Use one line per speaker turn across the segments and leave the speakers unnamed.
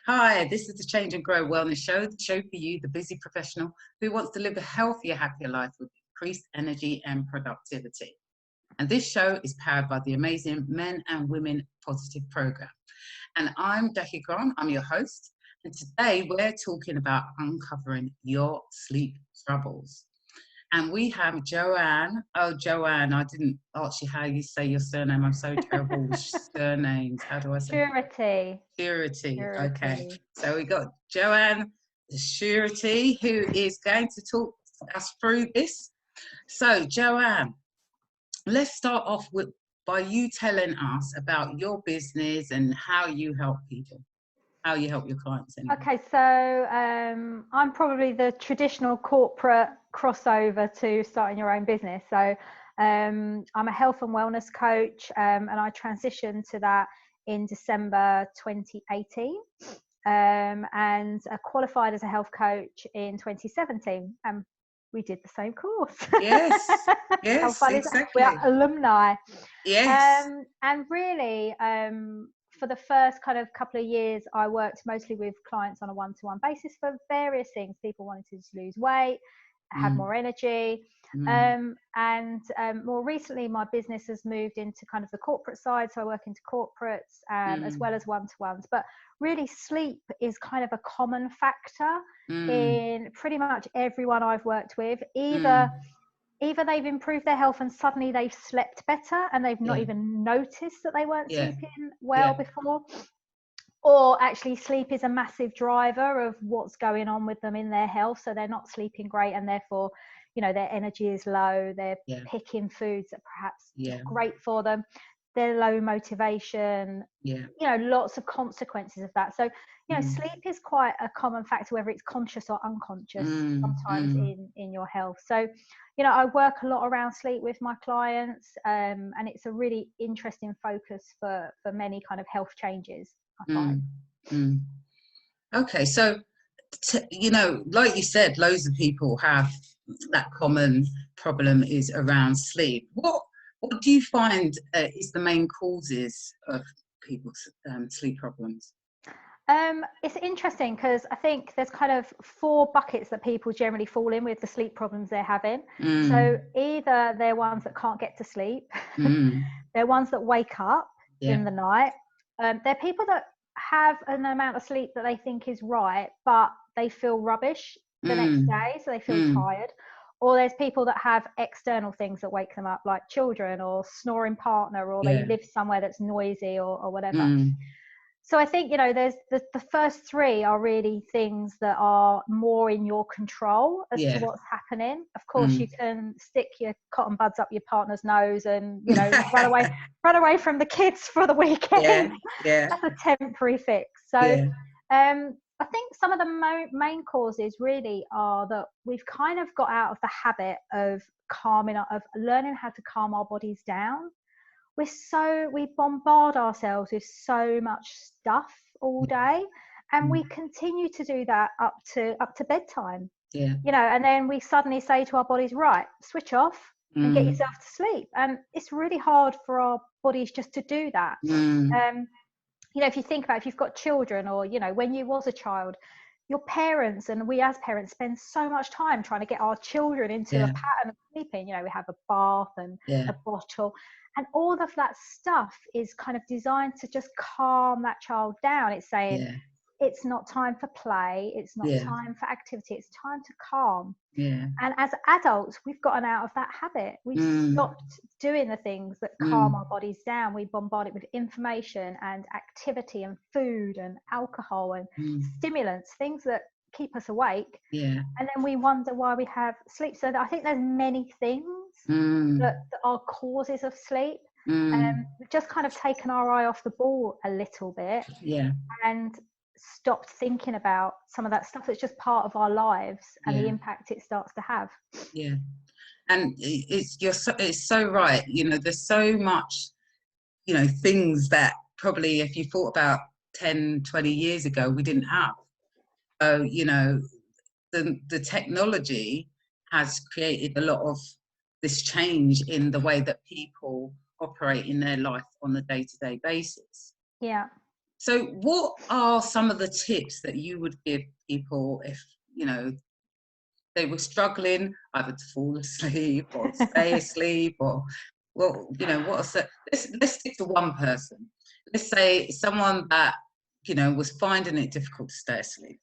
Hi, this is the Change and Grow Wellness Show, the show for you, the busy professional who wants to live a healthier, happier life with increased energy and productivity. And this show is powered by the amazing Men and Women Positive Program. And I'm Jackie Grant, I'm your host. And today we're talking about uncovering your sleep troubles. And we have Joanne. Oh, Joanne, I didn't ask you how you say your surname. I'm so terrible with surnames. How do I say it?
Shurety.
Shurety. Okay. So we got Joanne Shurety, who is going to talk us through this. So, Joanne, let's start off by you telling us about your business and how you help people, how you help your clients. Anyway.
Okay, so I'm probably the traditional corporate crossover to starting your own business. So I'm a health and wellness coach, and I transitioned to that in December 2018, and I qualified as a health coach in 2017. We did the same course.
Yes, yes, exactly.
We're alumni.
Yes.
And really, for the first kind of couple of years, I worked mostly with clients on a one-to-one basis for various things. People wanted to just lose weight, have more energy. And more recently, my business has moved into kind of the corporate side. So I work into corporates as well as one-to-ones. But really, sleep is kind of a common factor in pretty much everyone I've worked with. Either they've improved their health and suddenly they've slept better and they've not even noticed that they weren't sleeping well before, or actually sleep is a massive driver of what's going on with them in their health. So they're not sleeping great and therefore, their energy is low. They're picking foods that perhaps not great for them. They're low motivation, lots of consequences of that. So, sleep is quite a common factor, whether it's conscious or unconscious sometimes in your health. So, I work a lot around sleep with my clients, and it's a really interesting focus for many kind of health changes, I find.
Okay, so, like you said, loads of people have that common problem is around sleep. What do you find is the main causes of people's sleep problems?
It's interesting because I think there's kind of 4 buckets that people generally fall in with the sleep problems they're having. So either they're ones that can't get to sleep, they're ones that wake up in the night, they're people that have an amount of sleep that they think is right, but they feel rubbish the next day, so they feel tired. Or there's people that have external things that wake them up, like children or snoring partner, or they live somewhere that's noisy or whatever. So I think, there's the first 3 are really things that are more in your control as to what's happening. Of course, you can stick your cotton buds up your partner's nose and, run away from the kids for the weekend. That's a temporary fix. So I think some of the main causes really are that we've kind of got out of the habit of learning how to calm our bodies down. We bombard ourselves with so much stuff all day, and we continue to do that up to bedtime. And then we suddenly say to our bodies, right, switch off and get yourself to sleep. And it's really hard for our bodies just to do that. If you think about if you've got children, or when you was a child, your parents and we as parents spend so much time trying to get our children into a pattern of sleeping. We have a bath and a bottle, and all of that stuff is kind of designed to just calm that child down. It's saying it's not time for play, it's not time for activity, it's time to calm. And as adults, we've gotten out of that habit. We've stopped doing the things that calm our bodies down. We bombard it with information and activity and food and alcohol and stimulants, things that keep us awake. And then we wonder why we have sleep. So I think there's many things that are causes of sleep. We've just kind of taken our eye off the ball a little bit and stopped thinking about some of that stuff that's just part of our lives and the impact it starts to have.
And it's so right. There's so much things that probably if you thought about 10, 20 years ago we didn't have. So the technology has created a lot of this change in the way that people operate in their life on a day-to-day basis. So what are some of the tips that you would give people if, they were struggling either to fall asleep or stay asleep, or, well, let's stick to one person. Let's say someone that, was finding it difficult to stay asleep.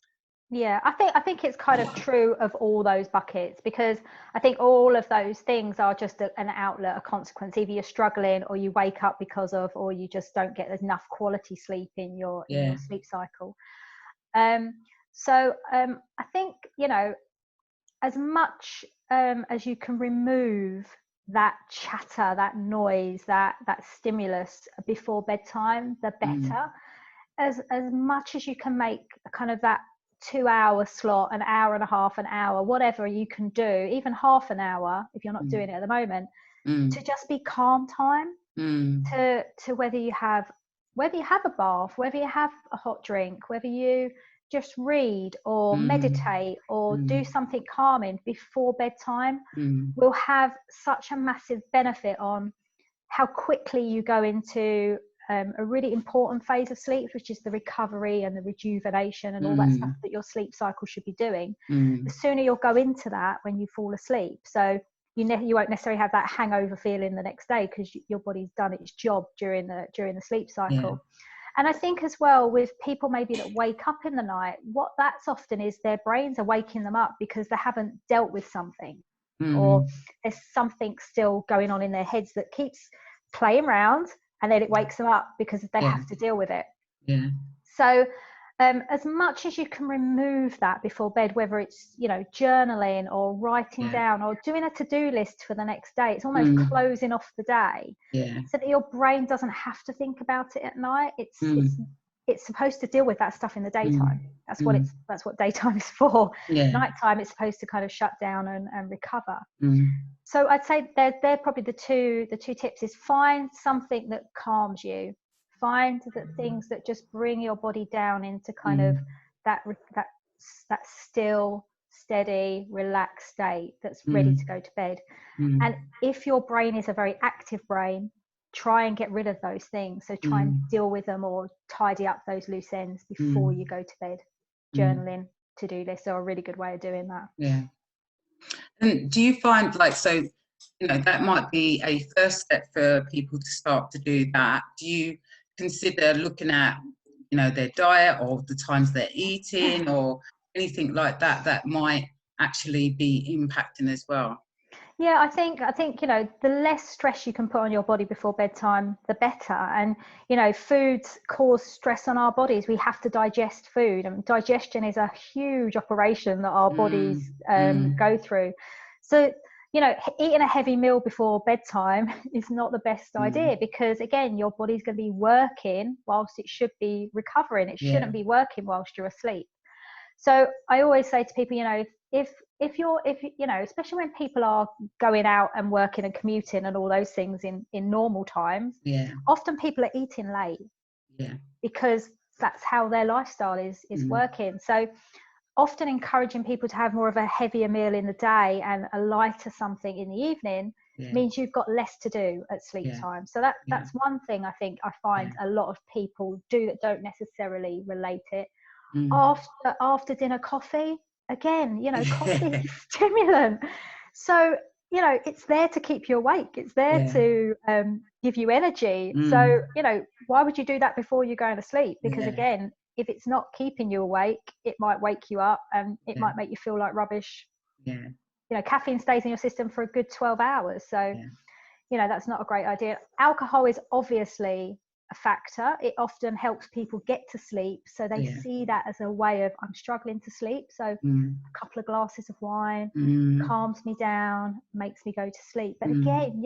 Yeah, I think it's kind of true of all those buckets, because I think all of those things are just an outlet, a consequence. Either you're struggling, or you wake up because of, or you just don't get enough quality sleep in your sleep cycle. So I think, as much as you can remove that chatter, that noise, that stimulus before bedtime, the better. As much as you can make kind of that 2-hour slot, an hour and a half, an hour, whatever you can do, even half an hour if you're not doing it at the moment, to just be calm time, to whether you have a bath, whether you have a hot drink, whether you just read or meditate or do something calming before bedtime, will have such a massive benefit on how quickly you go into a really important phase of sleep, which is the recovery and the rejuvenation and all that stuff that your sleep cycle should be doing. The sooner you'll go into that when you fall asleep, so you won't necessarily have that hangover feeling the next day, because your body's done its job during the sleep cycle. And I think as well, with people maybe that wake up in the night, what that's often is their brains are waking them up because they haven't dealt with something, or there's something still going on in their heads that keeps playing around, and then it wakes them up because they have to deal with it. So as much as you can remove that before bed, whether it's journaling or writing down or doing a to-do list for the next day, it's almost closing off the day, so that your brain doesn't have to think about it at night. It's supposed to deal with that stuff in the daytime. That's what daytime is for. Nighttime, it's supposed to kind of shut down and recover. So I'd say they're probably the two tips: is find something that calms you, find the things that just bring your body down into kind of that still, steady, relaxed state that's ready to go to bed. And if your brain is a very active brain, try and get rid of those things. So try and deal with them or tidy up those loose ends before you go to bed. Journaling, to-do lists are a really good way of doing that.
And do you find, that might be a first step for people to start to do that? Do you consider looking at, their diet or the times they're eating or anything like that might actually be impacting as well?
Yeah, I think the less stress you can put on your body before bedtime, the better. And foods cause stress on our bodies. We have to digest food, and digestion is a huge operation that our bodies go through. So eating a heavy meal before bedtime is not the best idea, because again, your body's going to be working whilst it should be recovering. It shouldn't be working whilst you're asleep. So I always say to people, if especially when people are going out and working and commuting and all those things in normal times, often people are eating late because that's how their lifestyle is working. So often encouraging people to have more of a heavier meal in the day and a lighter something in the evening means you've got less to do at sleep time. So that's one thing I think I find a lot of people do that don't necessarily relate it. After dinner coffee, again, coffee is a stimulant, so it's there to keep you awake, it's there to give you energy. So why would you do that before you're going to sleep? Because again, if it's not keeping you awake, it might wake you up and it might make you feel like rubbish. Caffeine stays in your system for a good 12 hours, so that's not a great idea. Alcohol is obviously a factor. It often helps people get to sleep, so they see that as a way of, I'm struggling to sleep, so a couple of glasses of wine calms me down, makes me go to sleep. But again,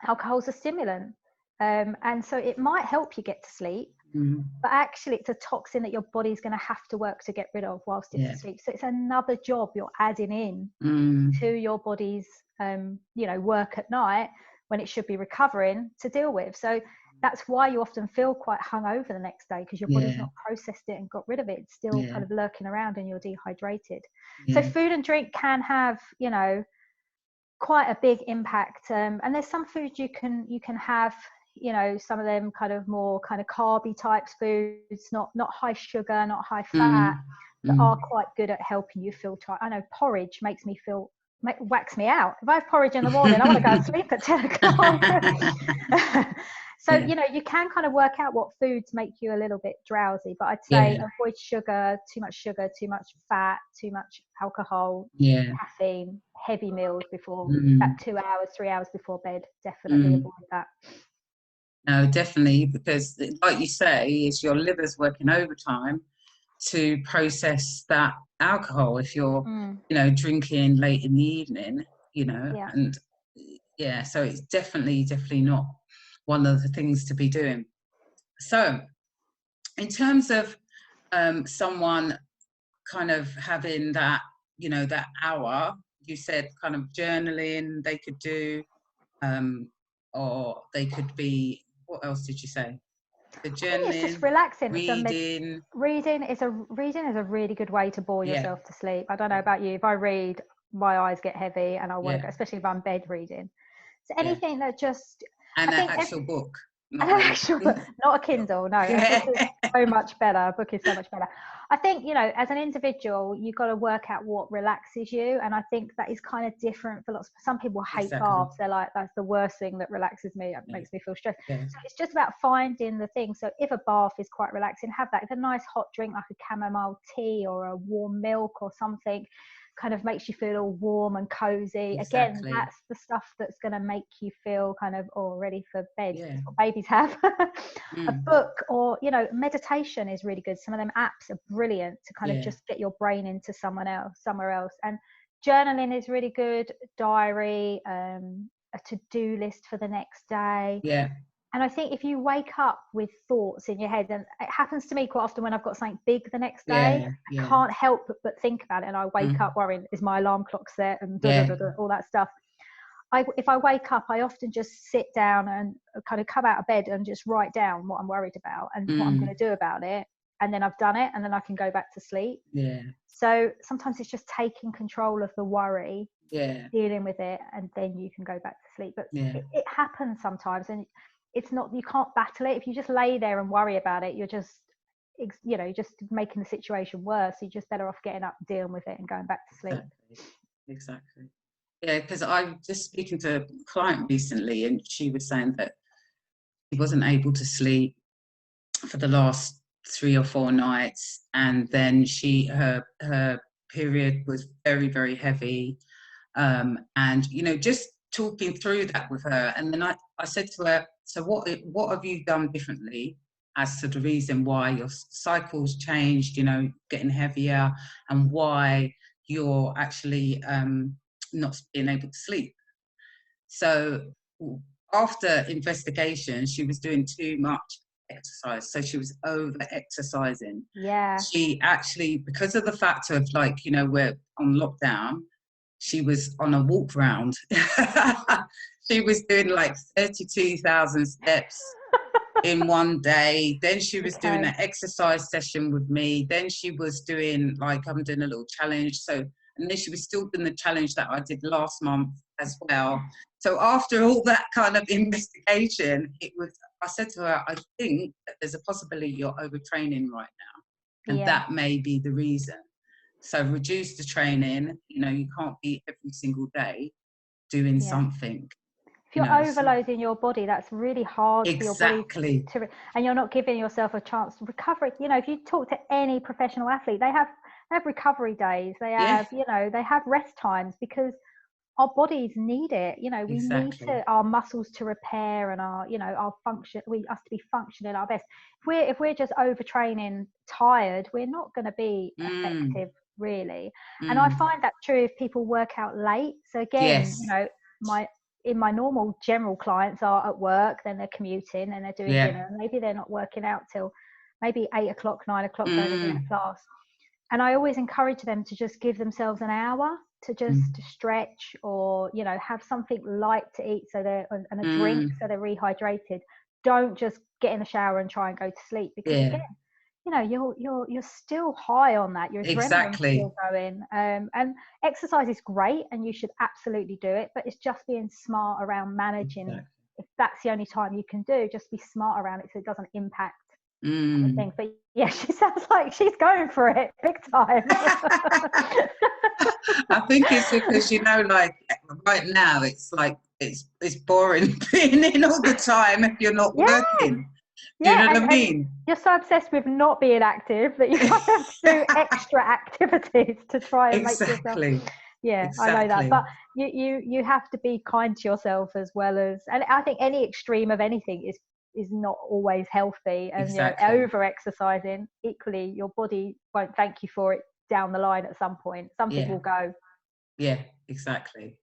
alcohol's a stimulant, and so it might help you get to sleep, but actually it's a toxin that your body's going to have to work to get rid of whilst it's asleep. So it's another job you're adding in to your body's work at night when it should be recovering to deal with. So that's why you often feel quite hungover the next day, because your body's not processed it and got rid of it. It's still kind of lurking around and you're dehydrated. So food and drink can have, quite a big impact. And there's some foods you can have, some of them kind of more kind of carby types foods, not high sugar, not high fat, that are quite good at helping you feel tired. I know porridge makes me feel, whacks me out. If I have porridge in the morning, I want to go to sleep at 10 o'clock. So, you can kind of work out what foods make you a little bit drowsy, but I'd say avoid sugar, too much fat, too much alcohol, caffeine, heavy meals before about 2 hours, 3 hours before bed. Definitely avoid that.
No, definitely, because like you say, is your liver's working overtime to process that alcohol if you're, drinking late in the evening, and so it's definitely not one of the things to be doing. So in terms of someone kind of having that, that hour, you said kind of journaling they could do, or they could be, what else did you say? The journaling,
it's just relaxing.
Reading
is a really good way to bore yourself to sleep. I don't know about you. If I read, my eyes get heavy and I want to go, especially if I'm bed reading. So anything that just...
And an actual book.
Not a Kindle, no. A book is so much better. A book is so much better. I think, as an individual, you've got to work out what relaxes you. And I think that is kind of different for lots. Some people hate baths. They're like, that's the worst thing that relaxes me. It makes me feel stressed. So it's just about finding the thing. So if a bath is quite relaxing, have that. If a nice hot drink like a chamomile tea or a warm milk or something kind of makes you feel all warm and cozy. Again, that's the stuff that's going to make you feel kind of ready for bed. That's what babies have. A book or meditation is really good. Some of them apps are brilliant to kind of just get your brain into somewhere else. And journaling is really good. Diary, a to-do list for the next day. And I think if you wake up with thoughts in your head, and it happens to me quite often when I've got something big the next day, I can't help but think about it, and I wake up worrying, is my alarm clock set, and all that stuff. If I wake up, I often just sit down and kind of come out of bed and just write down what I'm worried about and what I'm going to do about it. And then I've done it, and then I can go back to sleep. So sometimes it's just taking control of the worry, dealing with it, and then you can go back to sleep. But it happens sometimes, and it's not, you can't battle it. If you just lay there and worry about it, you're just making the situation worse. You're just better off getting up, dealing with it, and going back to sleep.
Exactly. Yeah, because I was just speaking to a client recently, and she was saying that she wasn't able to sleep for the last 3 or 4 nights, and then her period was very, very heavy, and just talking through that with her, and then I said to her, so what have you done differently as to the reason why your cycles changed, getting heavier, and why you're actually not being able to sleep? So after investigation, she was doing too much exercise, so she was over exercising. She actually, because of the fact of we're on lockdown, she was on a walk round. She was doing 32,000 steps in one day. Then she was doing an exercise session with me. Then she was doing I'm doing a little challenge. So, and then she was still doing the challenge that I did last month as well. So after all that kind of investigation, I said to her, I think that there's a possibility you're overtraining right now. And that may be the reason. So reduce the training. You can't be every single day doing something.
If you're overloading your body, that's really hard for your body to, and you're not giving yourself a chance to recover. If you talk to any professional athlete, they have recovery days. They have, they have rest times, because our bodies need it. We need our muscles to repair, and our function. Us to be functioning our best. If we're just overtraining, tired, we're not going to be effective, really. And I find that true if people work out late. So again, my normal general clients are at work, then they're commuting, and they're doing dinner, and maybe they're not working out till maybe 8 o'clock, 9 o'clock, going to their class. And I always encourage them to just give themselves an hour to just stretch, or have something light to eat, and a drink, so they're rehydrated. Don't just get in the shower and try and go to sleep, because again, you're still high on that. Your adrenaline's still going. And exercise is great, and you should absolutely do it, but it's just being smart around managing if that's the only time you can do, just be smart around it so it doesn't impact other things. But yeah, she sounds like she's going for it big time.
I think it's because, you know, like right now it's like it's boring being in all the time if you're not working. Do you know what I mean?
You're so obsessed with not being active that you kind of have to do extra activities to try and make yourself. Yeah, exactly. I know that. But you have to be kind to yourself as well as, and I think any extreme of anything is not always healthy. And you know, over exercising, equally, your body won't thank you for it down the line at some point. Something will go.
Yeah, exactly.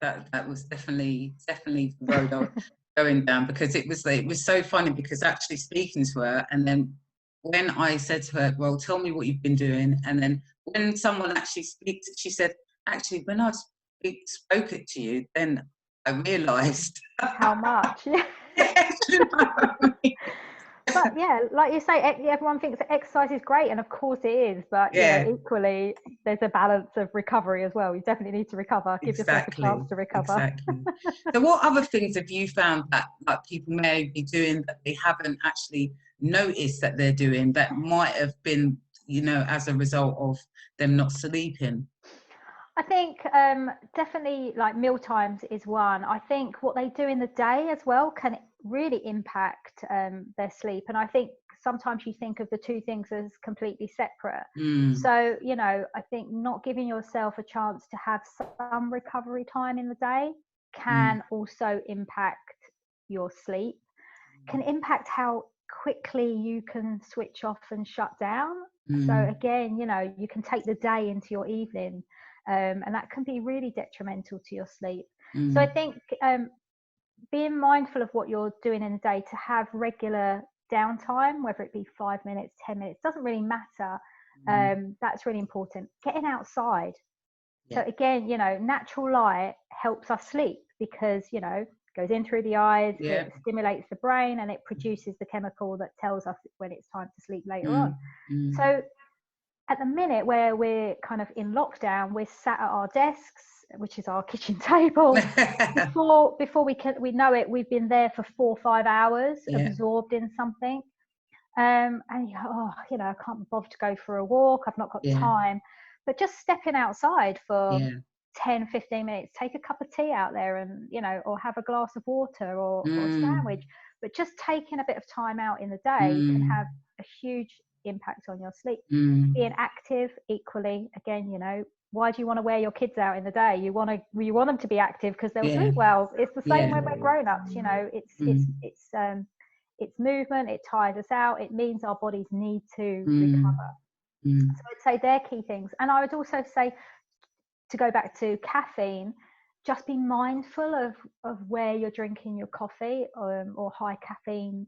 That was definitely the road I was going down, because it was so funny, because actually speaking to her, and then when I said to her, well, tell me what you've been doing, and then when someone actually speaks, she said, actually, when I spoke it to you, then I realised
how much. But yeah, like you say, everyone thinks that exercise is great, and of course it is, but you know, equally there's a balance of recovery as well. You definitely need to recover, give yourself a chance to recover.
So what other things have you found that like people may be doing that they haven't actually noticed that they're doing, that might have been, you know, as a result of them not sleeping?
I think definitely like meal times is one. I think what they do in the day as well can really impact their sleep. And I think sometimes you think of the two things as completely separate. So, you know, I think not giving yourself a chance to have some recovery time in the day can also impact your sleep, can impact how quickly you can switch off and shut down. So again, you know, you can take the day into your evening. And that can be really detrimental to your sleep. So I think being mindful of what you're doing in the day, to have regular downtime, whether it be 5 minutes, 10 minutes, doesn't really matter. That's really important. Getting outside. So again, you know, natural light helps us sleep because, you know, goes in through the eyes, it stimulates the brain, and it produces the chemical that tells us when it's time to sleep later on. So at the minute where we're kind of in lockdown, we're sat at our desks, which is our kitchen table. before we know it, we've been there for 4 or 5 hours, absorbed in something. And you go, oh, you know, I can't be bothered to go for a walk. I've not got time. But just stepping outside for 10, 15 minutes, take a cup of tea out there, and, you know, or have a glass of water or a sandwich. But just taking a bit of time out in the day can have a huge impact on your sleep. Being active equally, again, you know, why do you want to wear your kids out in the day? You want them to be active because they'll sleep well. It's the same when we're grown-ups, you know. It's movement, it tires us out, it means our bodies need to recover. So I'd say they're key things. And I would also say, to go back to caffeine, just be mindful of where you're drinking your coffee or high caffeine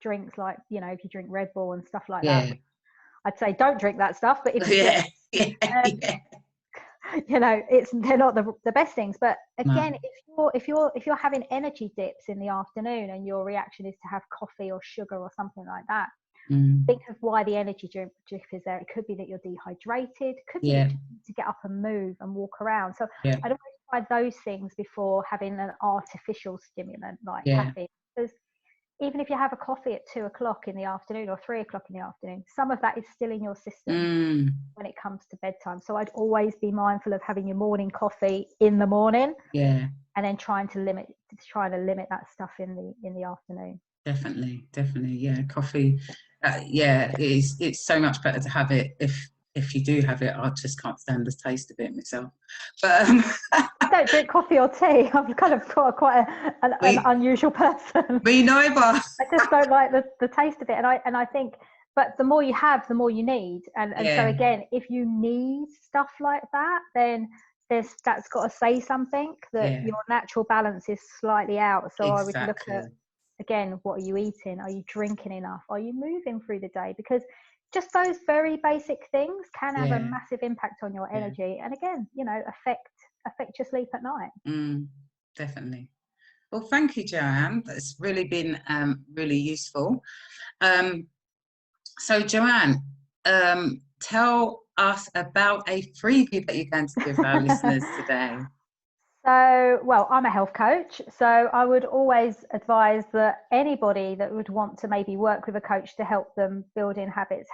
drinks, like, you know, if you drink Red Bull and stuff like that. I'd say don't drink that stuff, but if you you know, they're not the best things. But again, if you're having energy dips in the afternoon and your reaction is to have coffee or sugar or something like that, think of why the energy drip is there. It could be that you're dehydrated, it could be that you need to get up and move and walk around. So I'd always try those things before having an artificial stimulant like caffeine, because even if you have a coffee at 2 o'clock in the afternoon or 3 o'clock in the afternoon, some of that is still in your system when it comes to bedtime. So I'd always be mindful of having your morning coffee in the morning, and then trying to limit that stuff in the afternoon.
Definitely, coffee. It's so much better to have it if you do have it. I just can't stand the taste of it myself. But
I don't drink coffee or tea. I'm kind of quite an unusual person.
Me neither.
I just don't like the taste of it, and I think, but the more you have, the more you need, and so again, if you need stuff like that, then that's got to say something that your natural balance is slightly out. So I would look at, again, what are you eating? Are you drinking enough? Are you moving through the day? Because just those very basic things can have a massive impact on your energy, and again, you know, affect your sleep at night.
Definitely. Well, thank you, Joanne. That's really been really useful. So, Joanne, tell us about a freebie that you're going to give our listeners today.
So, well, I'm a health coach, so I would always advise that anybody that would want to maybe work with a coach to help them build in habits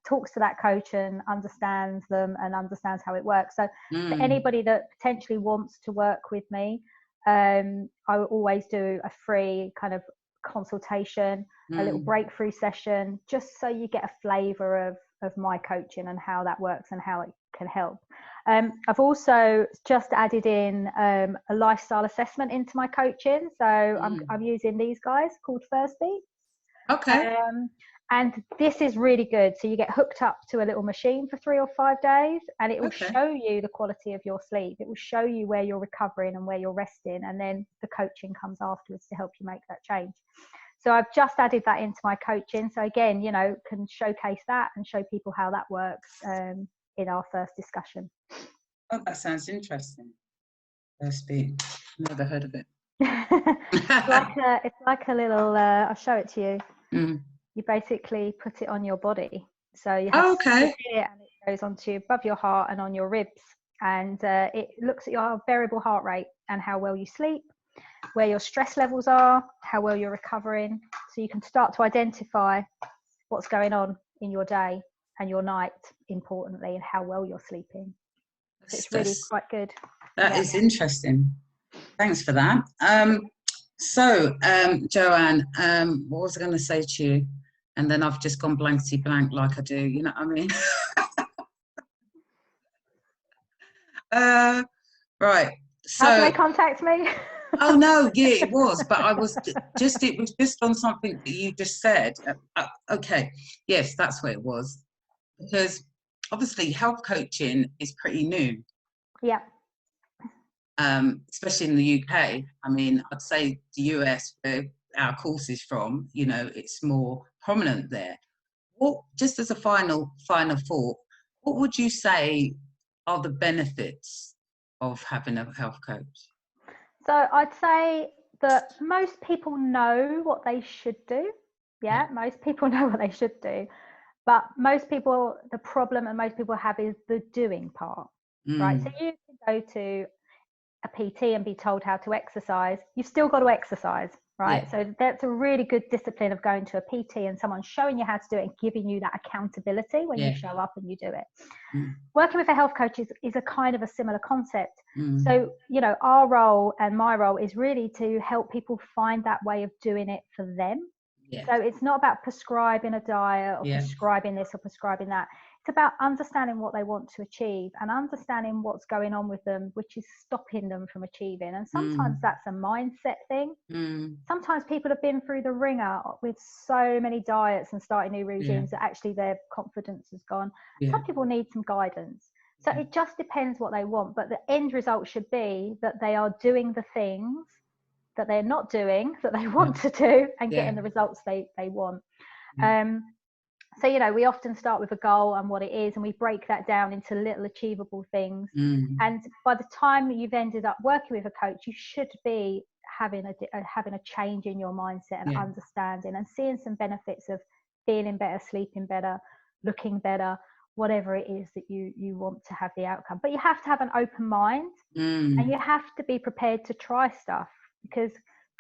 talks to that coach and understands them and understands how it works. So for anybody that potentially wants to work with me, I will always do a free kind of consultation, a little breakthrough session, just so you get a flavour of my coaching and how that works and how it can help. I've also just added in a lifestyle assessment into my coaching. So I'm using these guys called First Beat.
Okay.
And this is really good. So you get hooked up to a little machine for 3 or 5 days, and it will show you the quality of your sleep. It will show you where you're recovering and where you're resting. And then the coaching comes afterwards to help you make that change. So I've just added that into my coaching. So again, you know, can showcase that and show people how that works in our first discussion.
Oh, that sounds interesting. First Beat. Never heard of it.
It's like a little, I'll show it to you. You basically put it on your body. So you have to sit it, and it goes onto above your heart and on your ribs. And it looks at your variable heart rate and how well you sleep, where your stress levels are, how well you're recovering. So you can start to identify what's going on in your day and your night, importantly, and how well you're sleeping. So it's really quite good.
That is interesting. Thanks for that. So, Joanne, what was I going to say to you? And then I've just gone blankety blank like I do, you know what I mean? Right. So,
how do they contact me?
Oh, no, yeah, it was. But it was just on something that you just said. Okay. Yes, that's what it was. Because obviously health coaching is pretty new.
Yeah.
Especially in the UK. I mean, I'd say the US, where our course is from, you know, it's more prominent there. What, just as a final thought, what would you say are the benefits of having a health coach?
So I'd say that most people know what they should do. Yeah, most people know what they should do. But most people, the problem that most people have is the doing part, right? So you can go to a PT and be told how to exercise. You've still got to exercise, right? So that's a really good discipline of going to a PT and someone showing you how to do it and giving you that accountability when you show up and you do it. Working with a health coach is a kind of a similar concept. So, you know, our role and my role is really to help people find that way of doing it for them. So it's not about prescribing a diet or prescribing this or prescribing that. It's about understanding what they want to achieve and understanding what's going on with them, which is stopping them from achieving. And sometimes that's a mindset thing. Sometimes people have been through the ringer with so many diets and starting new regimes that actually their confidence has gone. Some people need some guidance. So it just depends what they want. But the end result should be that they are doing the things that they're not doing that they want to do and getting the results they want. So, you know, we often start with a goal and what it is, and we break that down into little achievable things. And by the time you've ended up working with a coach, you should be having a change in your mindset and understanding and seeing some benefits of feeling better, sleeping better, looking better, whatever it is that you want to have the outcome. But you have to have an open mind and you have to be prepared to try stuff, because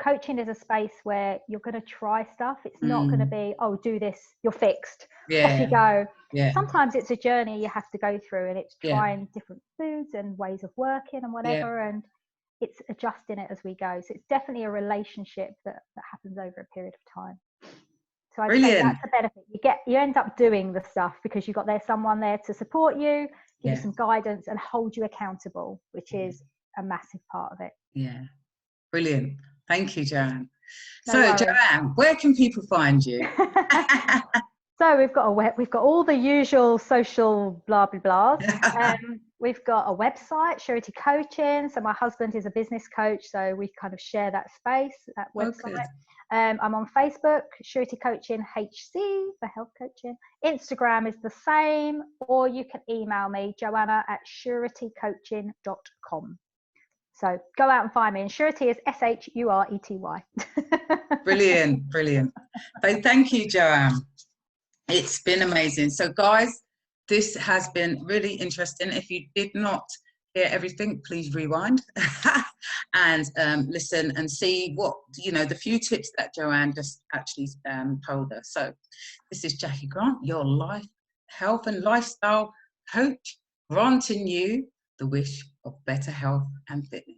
coaching is a space where you're going to try stuff. It's not going to be, oh, do this, you're fixed, off you go. Sometimes it's a journey you have to go through, and it's trying different foods and ways of working and whatever, and it's adjusting it as we go. So it's definitely a relationship that happens over a period of time. So I'd say that's the benefit. You end up doing the stuff because you've got someone there to support you, give you some guidance and hold you accountable, which is a massive part of it.
Yeah. Brilliant. Thank you, Joanne. So, Joanne, where can people find you?
So we've got all the usual social blah blah blahs. We've got a website, Shurety Coaching. So my husband is a business coach, so we kind of share that space, that website. I'm on Facebook, Shurety Coaching HC for health coaching. Instagram is the same, or you can email me, joanna@shuretycoaching.com. So go out and find me. And Shurety is SHURETY.
Brilliant, brilliant. So thank you, Joanne. It's been amazing. So guys, this has been really interesting. If you did not hear everything, please rewind and listen and see what, you know, the few tips that Joanne just actually told us. So this is Jackie Grant, your life, health and lifestyle coach, granting you the wish of better health and fitness.